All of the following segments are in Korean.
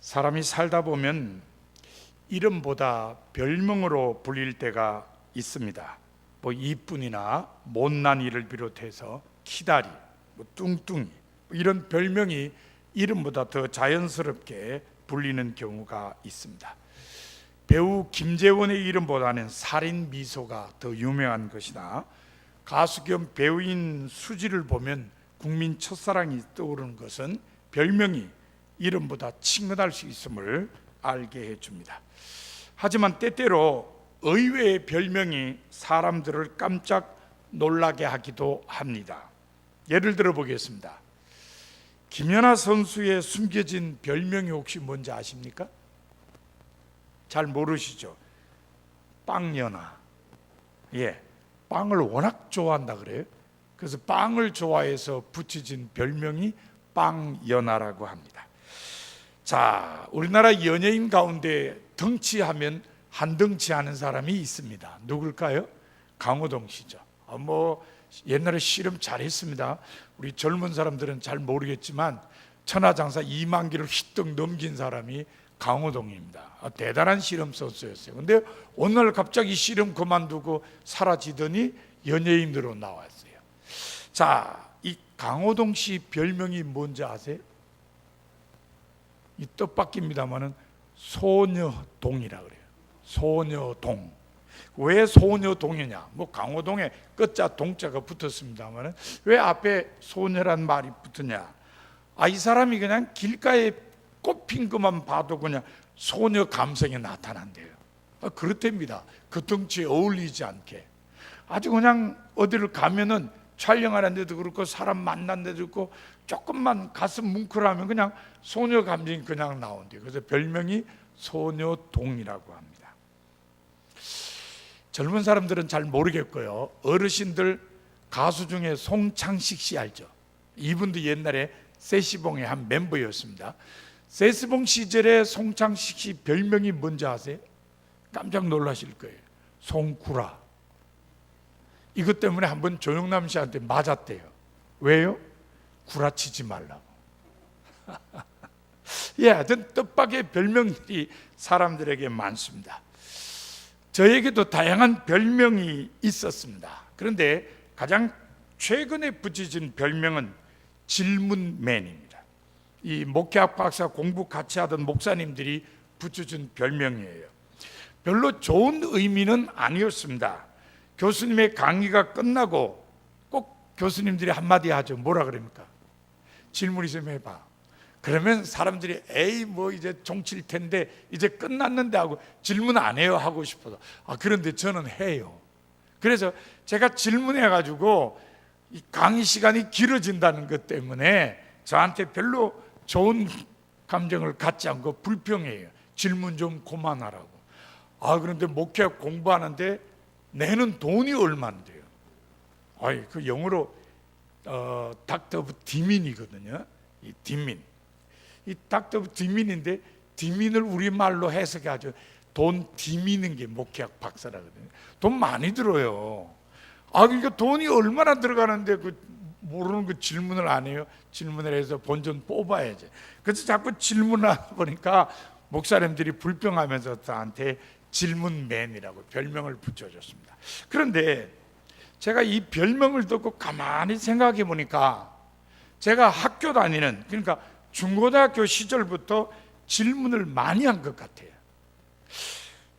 사람이 살다 보면 이름보다 별명으로 불릴 때가 있습니다. 뭐 이쁜이나 못난 이를 비롯해서 키다리, 뚱뚱이 이런 별명이 이름보다 더 자연스럽게 불리는 경우가 있습니다. 배우 김재원의 이름보다는 살인 미소가 더 유명한 것이나 가수 겸 배우인 수지를 보면 국민 첫사랑이 떠오르는 것은 별명이 이름보다 친근할 수 있음을 알게 해줍니다. 하지만 때때로 의외의 별명이 사람들을 깜짝 놀라게 하기도 합니다. 예를 들어 보겠습니다. 김연아 선수의 숨겨진 별명이 혹시 뭔지 아십니까? 잘 모르시죠? 빵연아. 빵을 워낙 좋아한다 그래요. 그래서 빵을 좋아해서 붙여진 별명이 빵연아라고 합니다. 자, 우리나라 연예인 가운데 덩치하면 한 덩치 하는 사람이 있습니다. 누굴까요? 강호동 씨죠. 옛날에 씨름 잘했습니다. 우리 젊은 사람들은 잘 모르겠지만 천하장사 2만 기를 휘떡 넘긴 사람이 강호동입니다. 대단한 씨름 선수였어요. 근데 오늘 갑자기 씨름 그만두고 사라지더니 연예인으로 나왔어요. 자, 이 강호동 씨 별명이 뭔지 아세요? 이 뜻밖입니다만은 소녀동이라 그래요. 소녀동. 왜 소녀동이냐? 강호동에 끝자 동자가 붙었습니다만은 왜 앞에 소녀란 말이 붙으냐? 이 사람이 그냥 길가에 꽃핀 것만 봐도 그냥 소녀 감성이 나타난대요. 그렇답니다. 그 덩치에 어울리지 않게. 아주 그냥 어디를 가면은 촬영하는 데도 그렇고 사람 만난 데도 있고 조금만 가슴 뭉클하면 그냥 소녀 감정이 그냥 나온대요. 그래서 별명이 소녀동이라고 합니다. 젊은 사람들은 잘 모르겠고요. 어르신들 가수 중에 송창식 씨 알죠? 이분도 옛날에 세시봉의 한 멤버였습니다. 세시봉 시절에 송창식 씨 별명이 뭔지 아세요? 깜짝 놀라실 거예요. 송구라. 이것 때문에 한번 조영남 씨한테 맞았대요. 왜요? 구라치지 말라고. 하여튼 뜻밖의 별명들이 사람들에게 많습니다. 저에게도 다양한 별명이 있었습니다. 그런데 가장 최근에 붙여진 별명은 질문맨입니다. 이 목회학 박사 공부 같이 하던 목사님들이 붙여준 별명이에요. 별로 좋은 의미는 아니었습니다. 교수님의 강의가 끝나고 꼭 교수님들이 한마디 하죠. 뭐라 그럽니까? 질문 있으면 해봐. 그러면 사람들이 이제 종칠 텐데 이제 끝났는데 하고 질문 안 해요 하고 싶어서 그런데 저는 해요. 그래서 제가 질문해가지고 이 강의 시간이 길어진다는 것 때문에 저한테 별로 좋은 감정을 갖지 않고 불평해요. 질문 좀 그만하라고. 그런데 목회 공부하는데 내는 돈이 얼마인데요? 그 영어로 닥터 오브 디민이거든요. 이 디민. 이 닥터 오브 디민인데 디민을 우리말로 해석해가지고 돈 디미는 게 목회학 박사라거든요. 돈 많이 들어요. 그러니까 돈이 얼마나 들어가는데 모르는 그 질문을 안 해요. 질문을 해서 본전 뽑아야지. 그래서 자꾸 질문하다 보니까 목사님들이 불평하면서 저한테 질문맨이라고 별명을 붙여줬습니다. 그런데 제가 이 별명을 듣고 가만히 생각해 보니까 제가 학교 다니는, 그러니까 중고등학교 시절부터 질문을 많이 한 것 같아요.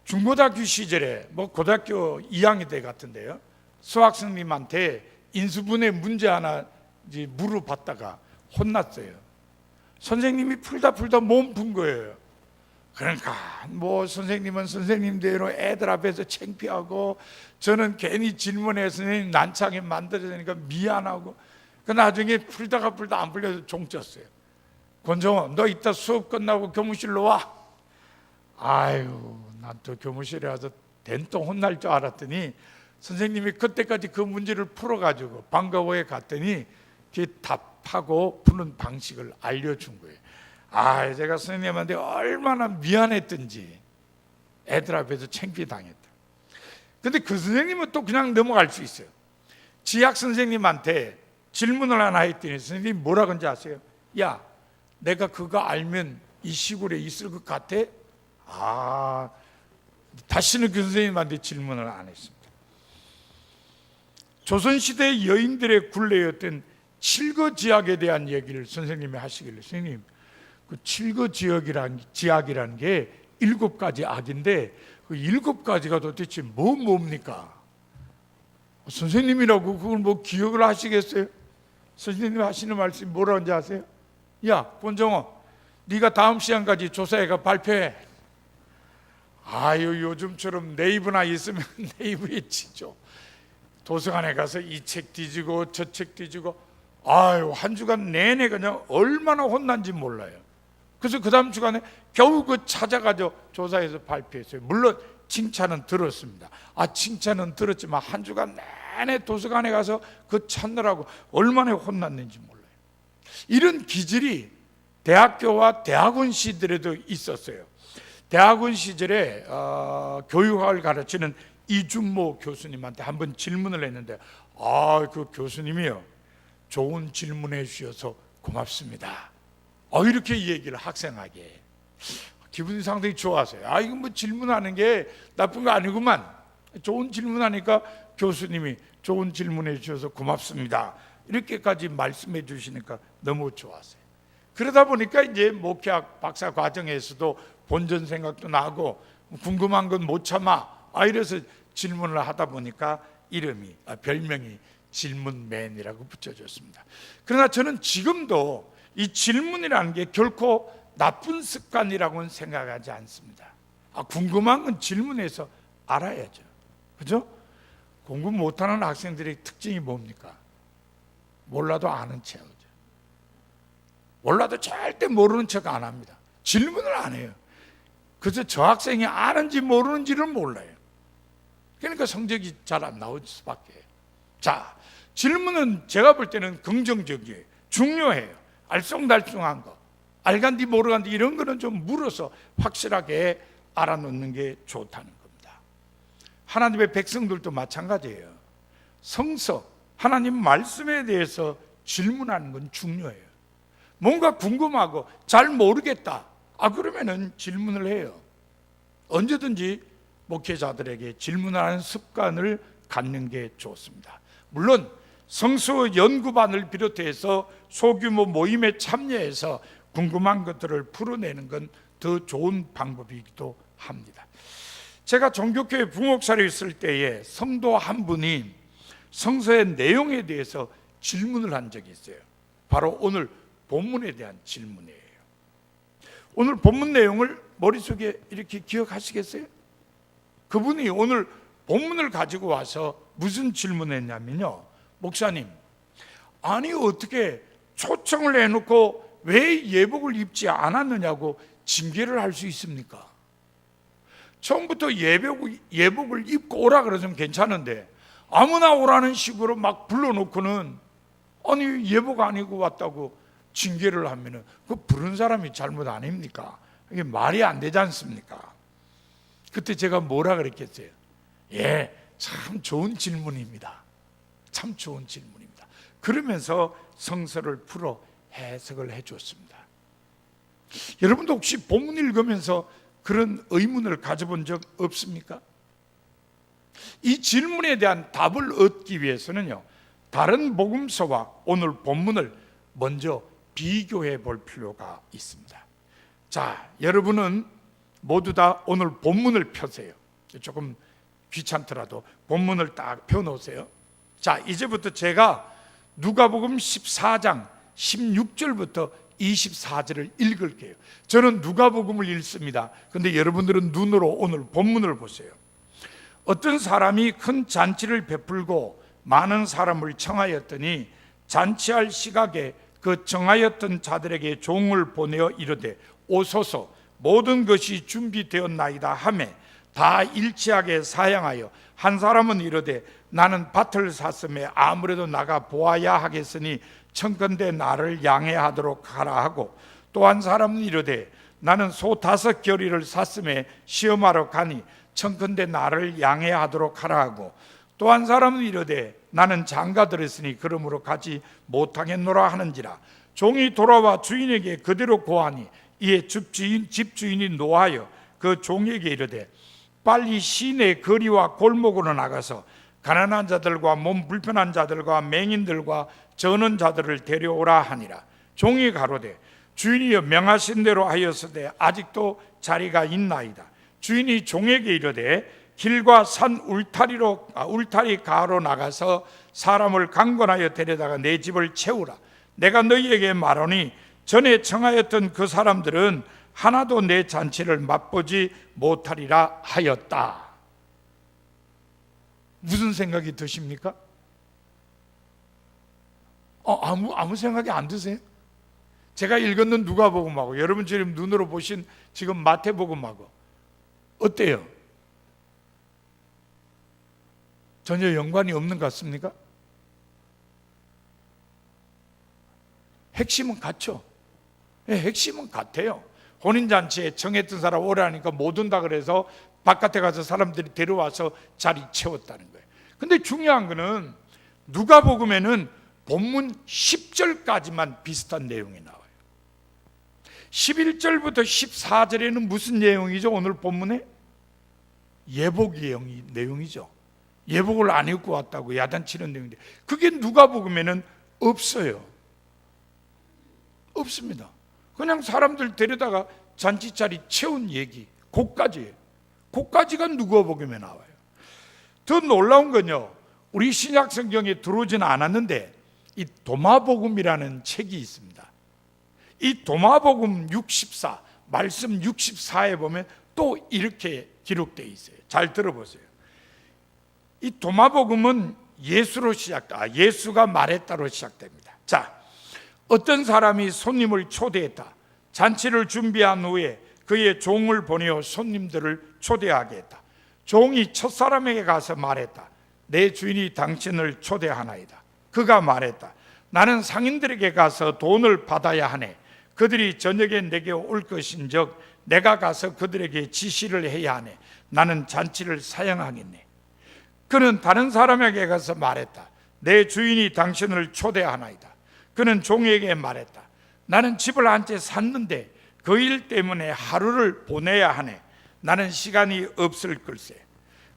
중고등학교 시절에 고등학교 2학년 때 같은데요, 수학 선생님한테 인수분해 문제 하나 물어봤다가 혼났어요. 선생님이 풀다 몸 푼 거예요. 그러니까 선생님은 선생님대로 애들 앞에서 창피하고 저는 괜히 질문해서 선생님 난창에 만들어지니까 미안하고 나중에 풀다가 안 풀려서 종쳤어요. 권정호, 너 이따 수업 끝나고 교무실로 와. 난 또 교무실에 와서 된통 혼날 줄 알았더니 선생님이 그때까지 그 문제를 풀어가지고 방과후에 갔더니 답하고 푸는 방식을 알려준 거예요. 제가 선생님한테 얼마나 미안했던지 애들 앞에서 창피당했다. 근데 그 선생님은 또 그냥 넘어갈 수 있어요. 지학 선생님한테 질문을 하나 했더니 선생님이 뭐라 그런지 아세요? 내가 그거 알면 이 시골에 있을 것 같아? 다시는 그 선생님한테 질문을 안 했습니다. 조선시대 여인들의 굴레였던 칠거지약에 대한 얘기를 선생님이 하시길래, 선생님, 그 칠거지약이라는 게 7가지 악인데 그 7가지가 도대체 뭡니까? 선생님이라고 그걸 뭐 기억을 하시겠어요? 선생님이 하시는 말씀이 뭐라는지 아세요? 야, 권정호, 네가 다음 시간까지 조사해가 발표해. 요즘처럼 네이버나 있으면 네이버에 치죠. 도서관에 가서 이 책 뒤지고 저 책 뒤지고, 한 주간 내내 그냥 얼마나 혼난지 몰라요. 그래서 그 다음 주간에 겨우 그 찾아가지고 조사해서 발표했어요. 물론 칭찬은 들었습니다. 칭찬은 들었지만 한 주간 내내 도서관에 가서 그 찾느라고 얼마나 혼났는지 몰라요. 이런 기질이 대학교와 대학원 시절에도 있었어요. 대학원 시절에 교육학을 가르치는 이준모 교수님한테 한번 질문을 했는데, 그 교수님이요, 좋은 질문해 주셔서 고맙습니다. 이렇게 얘기를 학생에게. 기분이 상당히 좋았어요. 이거 뭐 질문하는 게 나쁜 거 아니구만. 좋은 질문하니까 교수님이 좋은 질문해 주셔서 고맙습니다, 이렇게까지 말씀해 주시니까 너무 좋았어요. 그러다 보니까 이제 목회학 박사 과정에서도 본전 생각도 나고 궁금한 건 못 참아. 이래서 질문을 하다 보니까 별명이 질문맨이라고 붙여졌습니다. 그러나 저는 지금도 이 질문이라는 게 결코 나쁜 습관이라고는 생각하지 않습니다. 궁금한 건 질문해서 알아야죠. 그죠? 공부 못하는 학생들의 특징이 뭡니까? 몰라도 아는 척하죠. 몰라도 절대 모르는 척 안 합니다. 질문을 안 해요. 그래서 저 학생이 아는지 모르는지를 몰라요. 그러니까 성적이 잘 안 나올 수밖에. 자, 질문은 제가 볼 때는 긍정적이에요. 중요해요. 알쏭달쏭한 거, 알간디 모르간디 이런 거는 좀 물어서 확실하게 알아놓는 게 좋다는 겁니다. 하나님의 백성들도 마찬가지예요. 성서, 하나님 말씀에 대해서 질문하는 건 중요해요. 뭔가 궁금하고 잘 모르겠다, 그러면은 질문을 해요. 언제든지 목회자들에게 질문하는 습관을 갖는 게 좋습니다. 물론 성서 연구반을 비롯해서 소규모 모임에 참여해서 궁금한 것들을 풀어내는 건 더 좋은 방법이기도 합니다. 제가 종교교회 부목사로 있을 때에 성도 한 분이 성서의 내용에 대해서 질문을 한 적이 있어요. 바로 오늘 본문에 대한 질문이에요. 오늘 본문 내용을 머릿속에 이렇게 기억하시겠어요? 그분이 오늘 본문을 가지고 와서 무슨 질문을 했냐면요, 목사님, 어떻게 초청을 해놓고 왜 예복을 입지 않았느냐고 징계를 할 수 있습니까? 처음부터 예복을 입고 오라 그러면 괜찮은데 아무나 오라는 식으로 막 불러놓고는 예복 안 입고 왔다고 징계를 하면은 그 부른 사람이 잘못 아닙니까? 이게 말이 안 되지 않습니까? 그때 제가 뭐라 그랬겠어요? 참 좋은 질문입니다. 참 좋은 질문입니다. 그러면서 성서를 풀어 해석을 해줬습니다. 여러분도 혹시 본문 읽으면서 그런 의문을 가져본 적 없습니까? 이 질문에 대한 답을 얻기 위해서는요, 다른 복음서와 오늘 본문을 먼저 비교해 볼 필요가 있습니다. 자, 여러분은 모두 다 오늘 본문을 펴세요. 조금 귀찮더라도 본문을 딱 펴놓으세요. 자, 이제부터 제가 누가복음 14장 16절부터 24절을 읽을게요. 저는 누가복음을 읽습니다. 근데 여러분들은 눈으로 오늘 본문을 보세요. 어떤 사람이 큰 잔치를 베풀고 많은 사람을 청하였더니 잔치할 시각에 그 청하였던 자들에게 종을 보내어 이르되 오소서, 모든 것이 준비되었나이다 하매 다 일치하게 사양하여 한 사람은 이르되 나는 밭을 샀음에 아무래도 나가 보아야 하겠으니 청컨대 나를 양해하도록 하라 하고, 또 한 사람은 이르되 나는 소 5겨리를 샀음에 시험하러 가니 청컨대 나를 양해하도록 하라 하고, 또 한 사람은 이르되 나는 장가 들었으니 그러므로 가지 못하겠노라 하는지라. 종이 돌아와 주인에게 그대로 고하니 이에 집주인이 노하여 그 종에게 이르되 빨리 시내 거리와 골목으로 나가서 가난한 자들과 몸 불편한 자들과 맹인들과 저는 자들을 데려오라 하니라. 종이 가로되 주인이여 명하신 대로 하였으되 아직도 자리가 있나이다. 주인이 종에게 이르되 길과 산 울타리 가로 나가서 사람을 강권하여 데려다가 내 집을 채우라. 내가 너희에게 말하니 전에 청하였던 그 사람들은 하나도 내 잔치를 맛보지 못하리라 하였다. 무슨 생각이 드십니까? 아무 생각이 안 드세요? 제가 읽었는 누가복음하고 여러분 지금 눈으로 보신 지금 마태복음하고 어때요? 전혀 연관이 없는 것 같습니까? 핵심은 같죠. 핵심은 같아요. 혼인잔치에 정했던 사람 오라니까 못 온다 그래서 바깥에 가서 사람들이 데려와서 자리 채웠다는 거예요. 근데 중요한 거는 누가복음에는 본문 10절까지만 비슷한 내용이 나와요. 11절부터 14절에는 무슨 내용이죠? 오늘 본문에 예복 내용이죠. 예복을 안 입고 왔다고 야단치는 내용인데 그게 누가복음에는 없어요. 없습니다. 그냥 사람들 데려다가 잔치 자리 채운 얘기, 그까지가 누가복음에 나와요. 더 놀라운 건요, 우리 신약 성경에 들어오지는 않았는데 이 도마복음이라는 책이 있습니다. 이 도마복음 64, 말씀 64에 보면 또 이렇게 기록되어 있어요. 잘 들어보세요. 이 도마복음은 예수가 말했다로 시작됩니다. 자, 어떤 사람이 손님을 초대했다. 잔치를 준비한 후에 그의 종을 보내어 손님들을 초대하게 했다. 종이 첫사람에게 가서 말했다. 내 주인이 당신을 초대하나이다. 그가 말했다. 나는 상인들에게 가서 돈을 받아야 하네. 그들이 저녁에 내게 올 것인즉 내가 가서 그들에게 지시를 해야 하네. 나는 잔치를 사양하겠네. 그는 다른 사람에게 가서 말했다. 내 주인이 당신을 초대하나이다. 그는 종에게 말했다. 나는 집을 한 채 샀는데 그 일 때문에 하루를 보내야 하네. 나는 시간이 없을 걸세.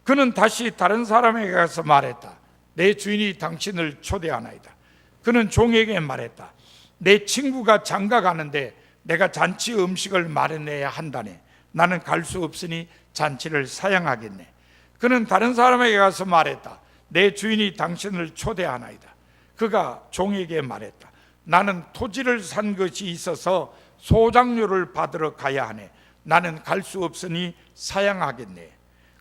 그는 다시 다른 사람에게 가서 말했다. 내 주인이 당신을 초대하나이다. 그는 종에게 말했다. 내 친구가 장가 가는데 내가 잔치 음식을 마련해야 한다네. 나는 갈 수 없으니 잔치를 사양하겠네. 그는 다른 사람에게 가서 말했다. 내 주인이 당신을 초대하나이다. 그가 종에게 말했다. 나는 토지를 산 것이 있어서 소장료를 받으러 가야 하네. 나는 갈 수 없으니 사양하겠네.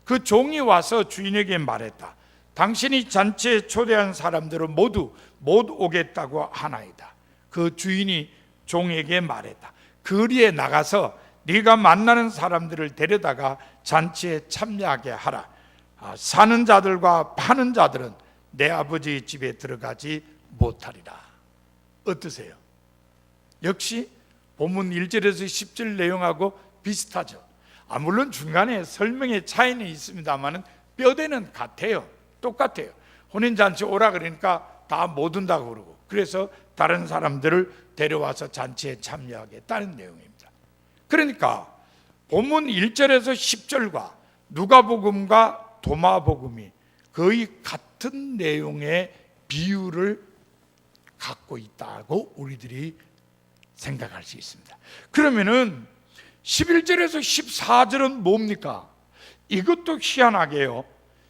그 종이 와서 주인에게 말했다. 당신이 잔치에 초대한 사람들은 모두 못 오겠다고 하나이다. 그 주인이 종에게 말했다. 거리에 나가서 네가 만나는 사람들을 데려다가 잔치에 참여하게 하라. 사는 자들과 파는 자들은 내 아버지 집에 들어가지 못하리라. 어떠세요? 역시 본문 1절에서 10절 내용하고 비슷하죠. 물론 중간에 설명의 차이는 있습니다만 뼈대는 같아요. 똑같아요. 혼인잔치 오라 그러니까 다 못 온다고 그러고, 그래서 다른 사람들을 데려와서 잔치에 참여하겠다는 내용입니다. 그러니까 본문 1절에서 10절과 누가복음과 도마복음이 거의 같은 내용의 비유를 갖고 있다고 우리들이 생각할 수 있습니다. 그러면은 11절에서 14절은 뭡니까? 이것도 희한하게요,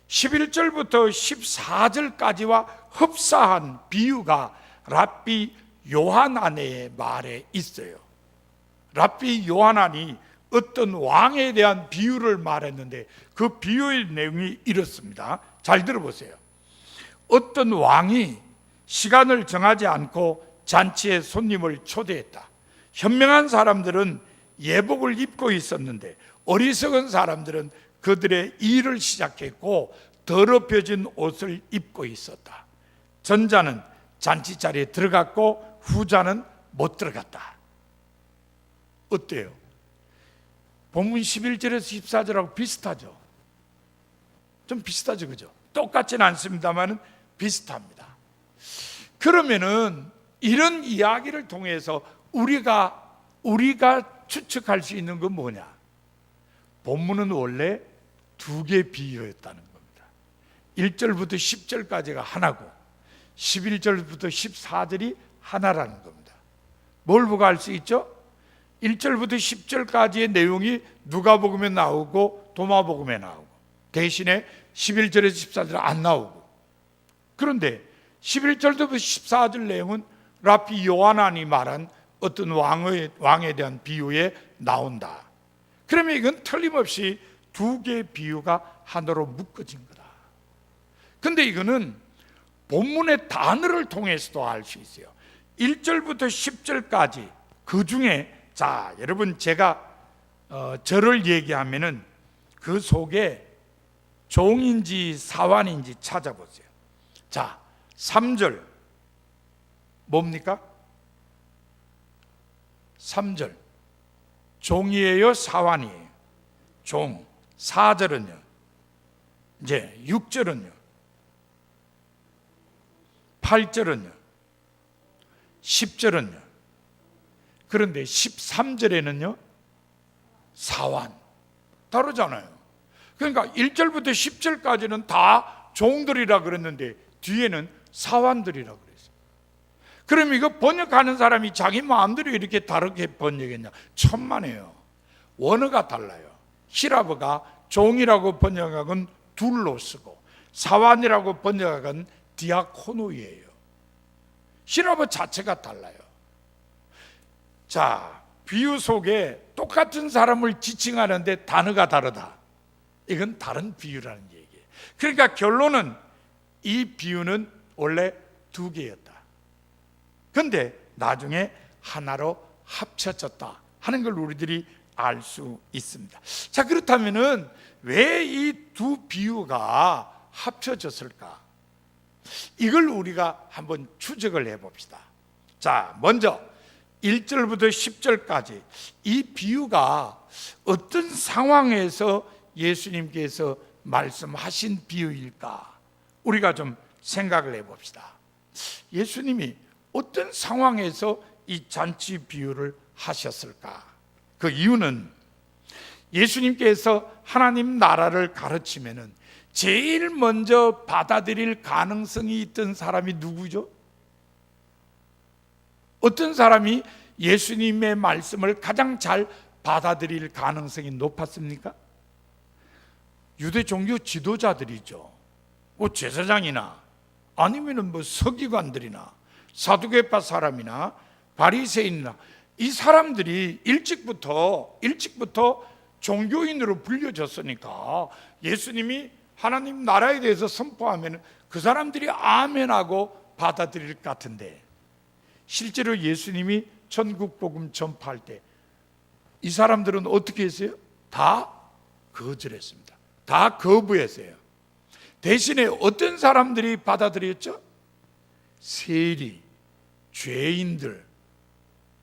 11절부터 14절까지와 흡사한 비유가 랍비 요하난의 말에 있어요. 랍비 요하난이 어떤 왕에 대한 비유를 말했는데 그 비유의 내용이 이렇습니다. 잘 들어보세요. 어떤 왕이 시간을 정하지 않고 잔치에 손님을 초대했다. 현명한 사람들은 예복을 입고 있었는데 어리석은 사람들은 그들의 일을 시작했고 더럽혀진 옷을 입고 있었다. 전자는 잔치 자리에 들어갔고 후자는 못 들어갔다. 어때요? 본문 11절에서 14절하고 비슷하죠? 좀 비슷하죠, 그죠? 똑같지는 않습니다만 비슷합니다. 그러면은 이런 이야기를 통해서 우리가 추측할 수 있는 건 뭐냐? 본문은 원래 두 개 비유였다는 겁니다. 1절부터 10절까지가 하나고 11절부터 14절이 하나라는 겁니다. 뭘 보고 알 수 있죠? 1절부터 10절까지의 내용이 누가복음에 나오고 도마복음에 나오고, 대신에 11절에서 14절 안 나오고, 그런데 11절부터 14절 내용은 랍비 요하난이 말한 어떤 왕에 대한 비유에 나온다. 그러면 이건 틀림없이 두 개의 비유가 하나로 묶어진 거다. 근데 이거는 본문의 단어를 통해서도 알 수 있어요. 1절부터 10절까지 그 중에, 자 여러분, 제가 절을 얘기하면은 그 속에 종인지 사환인지 찾아보세요. 자, 3절 뭡니까? 3절 종이에요, 사환이에요? 종. 4절은요? 이제 6절은요? 8절은요? 10절은요? 그런데 13절에는요? 사환. 다르잖아요. 그러니까 1절부터 10절까지는 다 종들이라 그랬는데 뒤에는 사환들이라 그랬어요. 그럼 이거 번역하는 사람이 자기 마음대로 이렇게 다르게 번역했냐? 천만에요. 원어가 달라요. 히라브가 종이라고 번역하건 둘로 쓰고, 사환이라고 번역하건 디아코노이에요. 히라브 자체가 달라요. 자, 비유 속에 똑같은 사람을 지칭하는데 단어가 다르다. 이건 다른 비유라는 얘기예요. 그러니까 결론은 이 비유는 원래 두 개였다. 그런데 나중에 하나로 합쳐졌다 하는 걸 우리들이 알 수 있습니다. 자, 그렇다면은 왜 이 두 비유가 합쳐졌을까? 이걸 우리가 한번 추적을 해봅시다. 자, 먼저 1절부터 10절까지 이 비유가 어떤 상황에서 예수님께서 말씀하신 비유일까? 우리가 좀 생각을 해봅시다. 예수님이 어떤 상황에서 이 잔치 비유를 하셨을까? 그 이유는 예수님께서 하나님 나라를 가르치면은 제일 먼저 받아들일 가능성이 있던 사람이 누구죠? 어떤 사람이 예수님의 말씀을 가장 잘 받아들일 가능성이 높았습니까? 유대 종교 지도자들이죠. 뭐 제사장이나 아니면은 뭐 서기관들이나 사두개파 사람이나 바리새인이나, 이 사람들이 일찍부터 종교인으로 불려졌으니까 예수님이 하나님 나라에 대해서 선포하면 그 사람들이 아멘하고 받아들일 것 같은데, 실제로 예수님이 천국복음 전파할 때 이 사람들은 어떻게 했어요? 다 거절했습니다. 다 거부했어요. 대신에 어떤 사람들이 받아들였죠? 세리, 죄인들,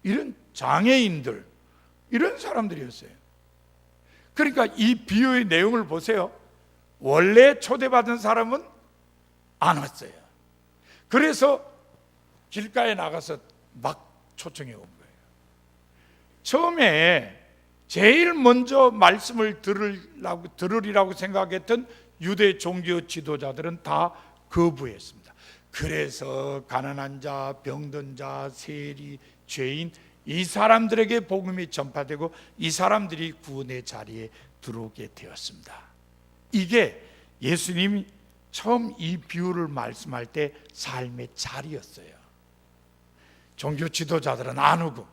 이런 장애인들, 이런 사람들이었어요. 그러니까 이 비유의 내용을 보세요. 원래 초대받은 사람은 안 왔어요. 그래서 길가에 나가서 막 초청해 온 거예요. 처음에 제일 먼저 말씀을 들으리라고 생각했던 유대 종교 지도자들은 다 거부했습니다. 그래서 가난한 자, 병든 자, 세리, 죄인, 이 사람들에게 복음이 전파되고 이 사람들이 구원의 자리에 들어오게 되었습니다. 이게 예수님이 처음 이 비유를 말씀할 때 삶의 자리였어요. 종교 지도자들은 안 오고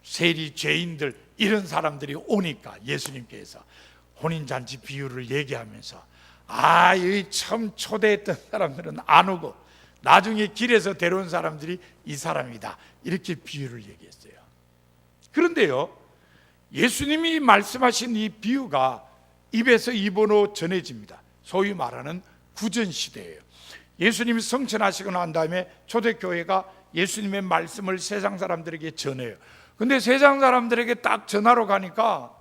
세리, 죄인들, 이런 사람들이 오니까 예수님께서 혼인잔치 비유를 얘기하면서, 이 처음 초대했던 사람들은 안 오고 나중에 길에서 데려온 사람들이 이 사람이다, 이렇게 비유를 얘기했어요. 그런데요, 예수님이 말씀하신 이 비유가 입에서 입으로 전해집니다. 소위 말하는 구전시대예요. 예수님이 성천하시고 난 다음에 초대교회가 예수님의 말씀을 세상 사람들에게 전해요. 근데 세상 사람들에게 딱 전하러 가니까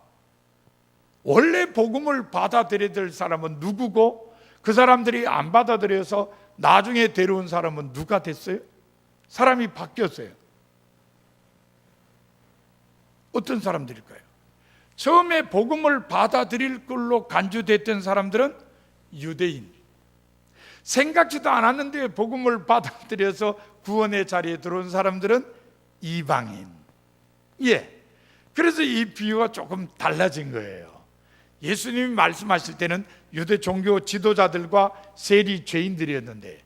원래 복음을 받아들여야 될 사람은 누구고, 그 사람들이 안 받아들여서 나중에 데려온 사람은 누가 됐어요? 사람이 바뀌었어요. 어떤 사람들일까요? 처음에 복음을 받아들일 걸로 간주됐던 사람들은 유대인, 생각지도 않았는데 복음을 받아들여서 구원의 자리에 들어온 사람들은 이방인. 그래서 이 비유가 조금 달라진 거예요. 예수님이 말씀하실 때는 유대 종교 지도자들과 세리 죄인들이었는데,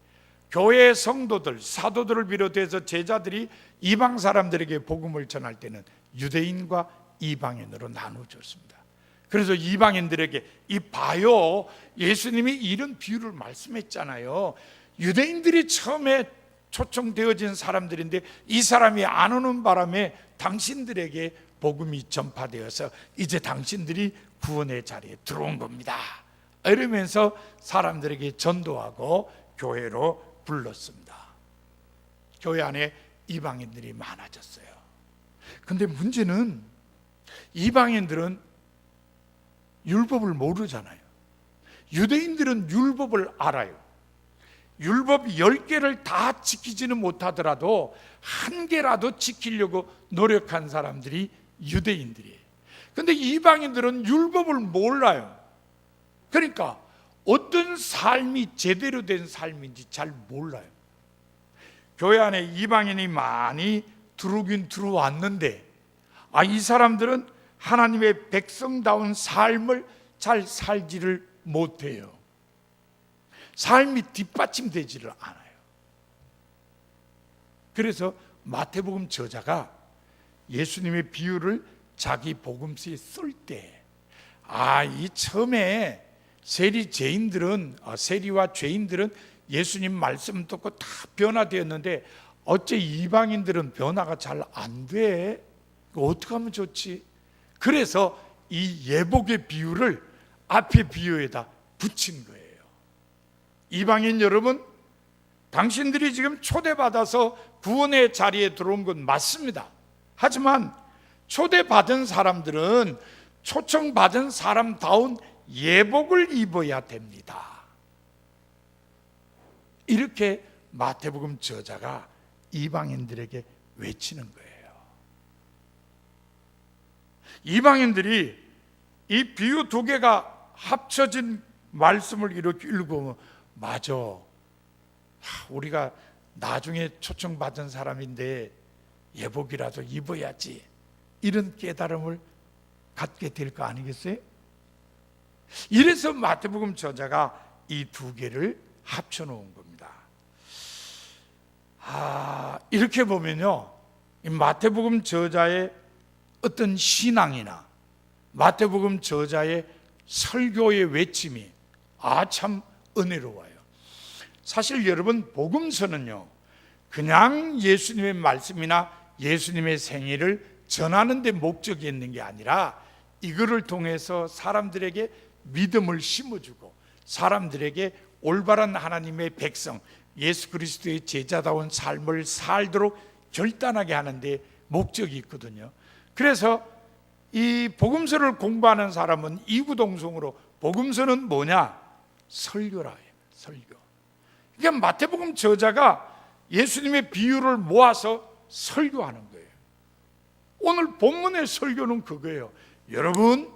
교회 성도들, 사도들을 비롯해서 제자들이 이방 사람들에게 복음을 전할 때는 유대인과 이방인으로 나누어졌습니다. 그래서 이방인들에게 이 봐요, 예수님이 이런 비유를 말씀했잖아요. 유대인들이 처음에 초청되어진 사람들인데 이 사람이 안 오는 바람에 당신들에게 복음이 전파되어서 이제 당신들이 구원의 자리에 들어온 겁니다. 이러면서 사람들에게 전도하고 교회로 불렀습니다. 교회 안에 이방인들이 많아졌어요. 근데 문제는 이방인들은 율법을 모르잖아요. 유대인들은 율법을 알아요. 율법 10개를 다 지키지는 못하더라도 한 개라도 지키려고 노력한 사람들이 유대인들이에요. 근데 이방인들은 율법을 몰라요. 그러니까 어떤 삶이 제대로 된 삶인지 잘 몰라요. 교회 안에 이방인이 많이 들어오긴 들어왔는데, 이 사람들은 하나님의 백성다운 삶을 잘 살지를 못해요. 삶이 뒷받침되지를 않아요. 그래서 마태복음 저자가 예수님의 비유를 자기 복음서에 쓸 때, 이 처음에 세리와 죄인들은 예수님 말씀 듣고 다 변화되었는데 어째 이방인들은 변화가 잘 안 돼? 어떻게 하면 좋지? 그래서 이 예복의 비유를 앞에 비유에다 붙인 거예요. 이방인 여러분, 당신들이 지금 초대받아서 구원의 자리에 들어온 건 맞습니다. 하지만 초대받은 사람들은 초청받은 사람다운 예복을 입어야 됩니다. 이렇게 마태복음 저자가 이방인들에게 외치는 거예요. 이방인들이 이 비유 2개가 합쳐진 말씀을 이렇게 읽으면, 맞아, 우리가 나중에 초청받은 사람인데 예복이라도 입어야지, 이런 깨달음을 갖게 될 거 아니겠어요? 이래서 마태복음 저자가 이 2개를 합쳐놓은 겁니다. 이렇게 보면요, 이 마태복음 저자의 어떤 신앙이나 마태복음 저자의 설교의 외침이 참 은혜로워요. 사실 여러분, 복음서는요, 그냥 예수님의 말씀이나 예수님의 생애를 전하는 데 목적이 있는 게 아니라 이거를 통해서 사람들에게 믿음을 심어주고 사람들에게 올바른 하나님의 백성, 예수 그리스도의 제자다운 삶을 살도록 결단하게 하는 데 목적이 있거든요. 그래서 이 복음서를 공부하는 사람은 이구동성으로 복음서는 뭐냐? 설교라 해요. 설교. 그러니까 마태복음 저자가 예수님의 비유를 모아서 설교하는 거예요. 오늘 본문의 설교는 그거예요. 여러분,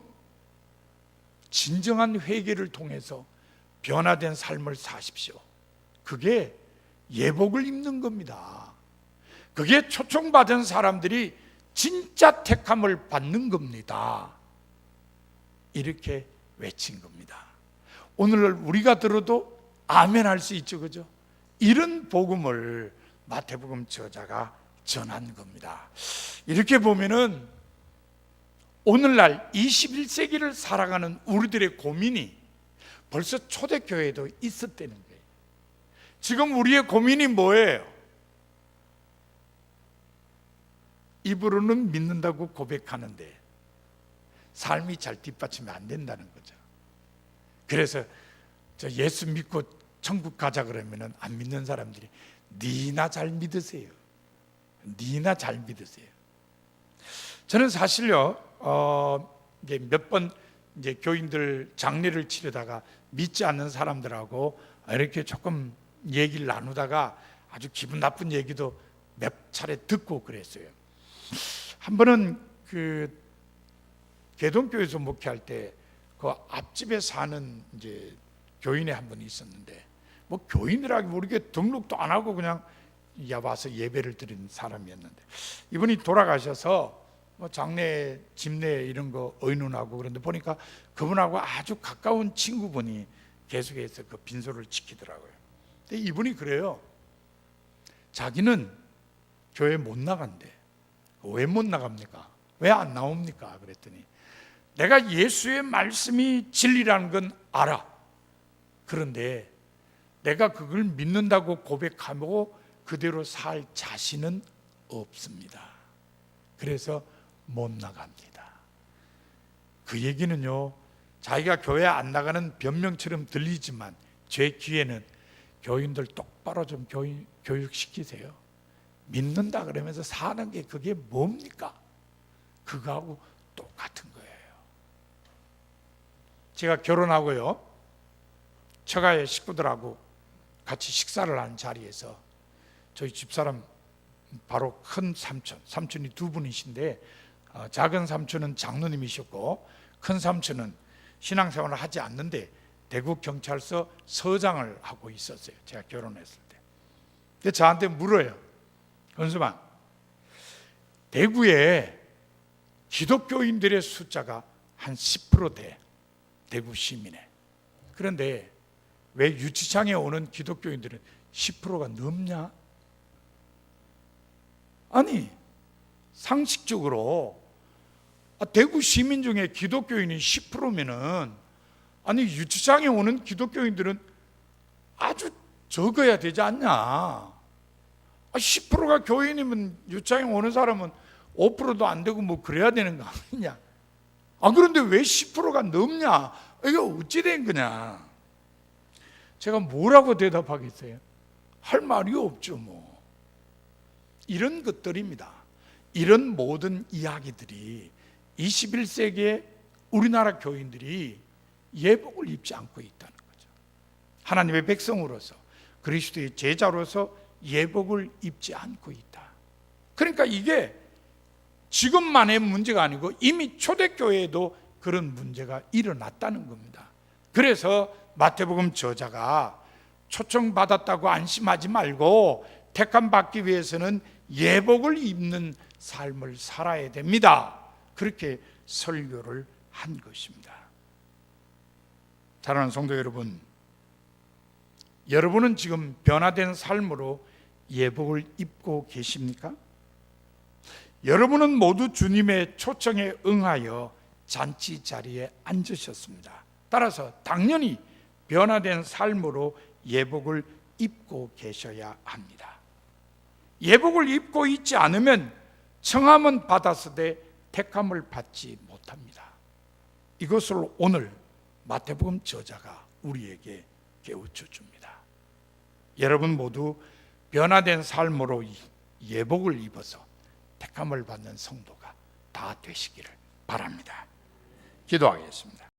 진정한 회개를 통해서 변화된 삶을 사십시오. 그게 예복을 입는 겁니다. 그게 초청받은 사람들이 진짜 택함을 받는 겁니다. 이렇게 외친 겁니다. 오늘날 우리가 들어도 아멘 할 수 있죠, 그죠? 이런 복음을 마태복음 저자가 전한 겁니다. 이렇게 보면은 오늘날 21세기를 살아가는 우리들의 고민이 벌써 초대교회에도 있었다는 거예요. 지금 우리의 고민이 뭐예요? 입으로는 믿는다고 고백하는데 삶이 잘 뒷받침이 안 된다는 거죠. 그래서 예수 믿고 천국 가자 그러면은 안 믿는 사람들이 니나 잘 믿으세요. 니나 잘 믿으세요. 저는 사실요, 이제 몇 번 이제 교인들 장례를 치르다가 믿지 않는 사람들하고 이렇게 조금 얘기를 나누다가 아주 기분 나쁜 얘기도 몇 차례 듣고 그랬어요. 한 번은 그 개동교에서 목회할 때 그 앞집에 사는 이제 교인이 한 분이 있었는데, 뭐 교인이라기 모르게 등록도 안 하고 그냥 와서 예배를 드린 사람이었는데, 이분이 돌아가셔서 뭐 장례, 집례 이런 거 의논하고 그런데 보니까 그분하고 아주 가까운 친구분이 계속해서 그 빈소를 지키더라고요. 근데 이분이 그래요. 자기는 교회 못 나간대. 왜 못 나갑니까? 왜 안 나옵니까? 그랬더니 내가 예수의 말씀이 진리라는 건 알아. 그런데 내가 그걸 믿는다고 고백하고 그대로 살 자신은 없습니다. 그래서 못 나갑니다. 그 얘기는요, 자기가 교회 안 나가는 변명처럼 들리지만 제 귀에는 교인들 똑바로 좀 교육시키세요. 믿는다 그러면서 사는 게 그게 뭡니까? 그거하고 똑같은 거예요. 제가 결혼하고요, 처가의 식구들하고 같이 식사를 하는 자리에서 저희 집사람 바로 큰 삼촌이 두 분이신데, 작은 삼촌은 장로님이셨고 큰 삼촌은 신앙생활을 하지 않는데 대구 경찰서 서장을 하고 있었어요. 제가 결혼했을 때. 근데 저한테 물어요. 권수만, 대구에 기독교인들의 숫자가 한 10% 돼. 대구 시민에. 그런데 왜 유치장에 오는 기독교인들은 10%가 넘냐? 아니, 상식적으로 대구 시민 중에 기독교인이 10%면은 아니 유치장에 오는 기독교인들은 아주 적어야 되지 않냐? 10%가 교인이면 유치장에 오는 사람은 5%도 안 되고 뭐 그래야 되는 거 아니냐? 그런데 왜 10%가 넘냐? 이게 어찌 된 거냐? 제가 뭐라고 대답하겠어요? 할 말이 없죠 뭐. 이런 것들입니다. 이런 모든 이야기들이 21세기의 우리나라 교인들이 예복을 입지 않고 있다는 거죠. 하나님의 백성으로서, 그리스도의 제자로서 예복을 입지 않고 있다. 그러니까 이게 지금만의 문제가 아니고 이미 초대교회에도 그런 문제가 일어났다는 겁니다. 그래서 마태복음 저자가 초청받았다고 안심하지 말고 택함 받기 위해서는 예복을 입는 삶을 살아야 됩니다. 그렇게 설교를 한 것입니다. 사랑하는 성도 여러분, 여러분은 지금 변화된 삶으로 예복을 입고 계십니까? 여러분은 모두 주님의 초청에 응하여 잔치 자리에 앉으셨습니다. 따라서 당연히 변화된 삶으로 예복을 입고 계셔야 합니다. 예복을 입고 있지 않으면 청함은 받았으되 택함을 받지 못합니다. 이것을 오늘 마태복음 저자가 우리에게 깨우쳐 줍니다. 여러분 모두 변화된 삶으로 예복을 입어서 택함을 받는 성도가 다 되시기를 바랍니다. 기도하겠습니다.